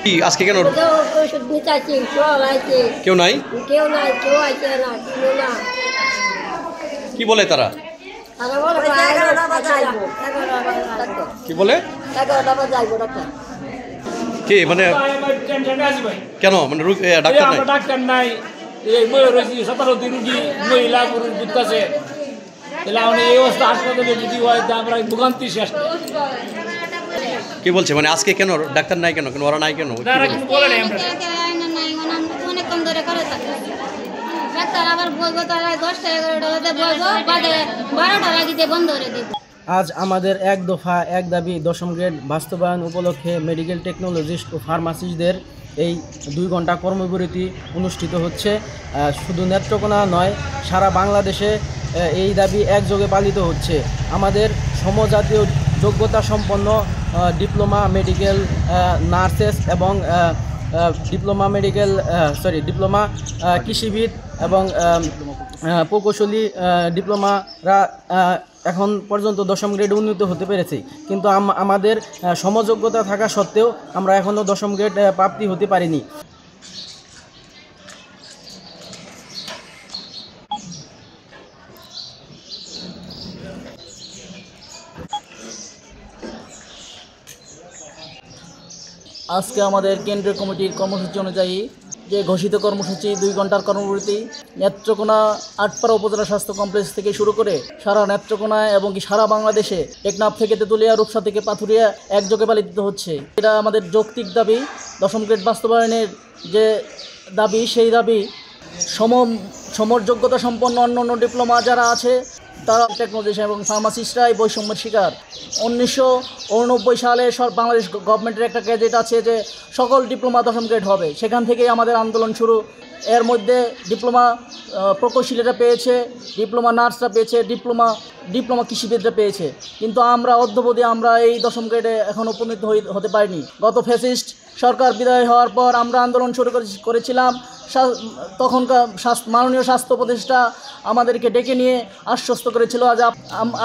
কি আজকে কেন ওষুধ নিতে আসছি, কেউ নাই? কেউ নাই, কেউ আসছে না, কেউ না। কি বলে তারা? তারা বলে 11টা বাজে যাইবো, 11টা বাজে ডাক্তার। কি বলে? 11টা বাজে যাইবো ডাক্তার। কি মানে কেন মানে ডাক্তার নাই? ডাক্তার নাই, এই ময়ূরী 17 দিন রুগী মহিলা পুরুষ বুঝতেছে, তাহলে আমরা এই অবস্থা হাসপাতালে যদি হয় আমরা ভোগান্তি শেষ। কি বলছে মানে আজকে কেন ডাক্তার নাই কেন, ওরা নাই কেন? বলে নাই আমরা অনেকক্ষণ ধরে করে থাকে ডাক্তার, আবার বলবো তারা 10টা 11টা বলবো, বাদে 12টার আগে বন্ধ করে দিব। আজ আমাদের এক দফা এক দাবি দশম গ্রেড বাস্তবায়ন উপলক্ষে মেডিকেল টেকনোলজিস্ট ও ফার্মাসিস্টদের এই 2 ঘন্টা কর্মবিরতি অনুষ্ঠিত হচ্ছে। শুধু নেত্রকোনা নয়, সারা বাংলাদেশে এই দাবি একযোগে পালিত হচ্ছে। আমাদের সমজাতীয় যোগ্যতা সম্পন্ন ডিপ্লোমা মেডিকেল নার্সেস এবং ডিপ্লোমা কৃষিবিদ এবং প্রকৌশলী ডিপ্লোমারা এখন পর্যন্ত দশম গ্রেডে উন্নীত হতে পেরেছে, কিন্তু আমাদের সমযোগ্যতা থাকা সত্ত্বেও আমরা এখনও দশম গ্রেড প্রাপ্তি হতে পারিনি। আজকে আমাদের কেন্দ্রীয় কমিটির কর্মসূচি অনুযায়ী যে ঘোষিত কর্মসূচি 2 ঘন্টার কর্মবিরতি নেত্রকোনা আটপাড়া উপজেলা স্বাস্থ্য কমপ্লেক্স থেকে শুরু করে সারা নেত্রকোনা এবং কি সারা বাংলাদেশে টেকনাফ থেকে তেঁতুলিয়া, রূপসা থেকে পাথুরিয়া একযোগে পালিত হচ্ছে। এটা আমাদের যৌক্তিক দাবি। দশম গ্রেড বাস্তবায়নের যে দাবি, সেই দাবি সমযোগ্যতা সম্পন্ন অন্য ডিপ্লোমা যারা আছে তারা টেকনোলজি এবং ফার্মাসিস্টরাই বৈষম্যের শিকার। 1989 সালে বাংলাদেশ গভর্নমেন্টের একটা গ্যাজেট আছে যে সকল ডিপ্লোমা দশম গ্রেড হবে, সেখান থেকেই আমাদের আন্দোলন শুরু। এর মধ্যে ডিপ্লোমা প্রকৌশলীরা পেয়েছে, ডিপ্লোমা নার্সরা পেয়েছে, ডিপ্লোমা কৃষিবিদরা পেয়েছে, কিন্তু আমরা অদ্যাবধি আমরা এই দশম গ্রেডে এখনও উপনীত হতে পারিনি। গত ফ্যাসিস্ট সরকার বিদায় হওয়ার পর আমরা আন্দোলন শুরু করেছিলাম। তখনকার মাননীয় স্বাস্থ্য উপদেষ্টা আমাদেরকে ডেকে নিয়ে আশ্বস্ত করেছিল আজ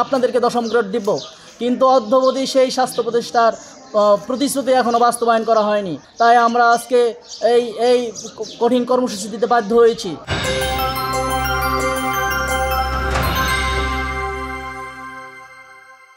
আপনাদেরকে দশম গ্রেড দিব, কিন্তু অদ্যাবধি সেই স্বাস্থ্য উপদেষ্টার প্রতিশ্রুতি এখনও বাস্তবায়ন করা হয়নি। তাই আমরা আজকে এই কঠিন কর্মসূচি দিতে বাধ্য হয়েছি।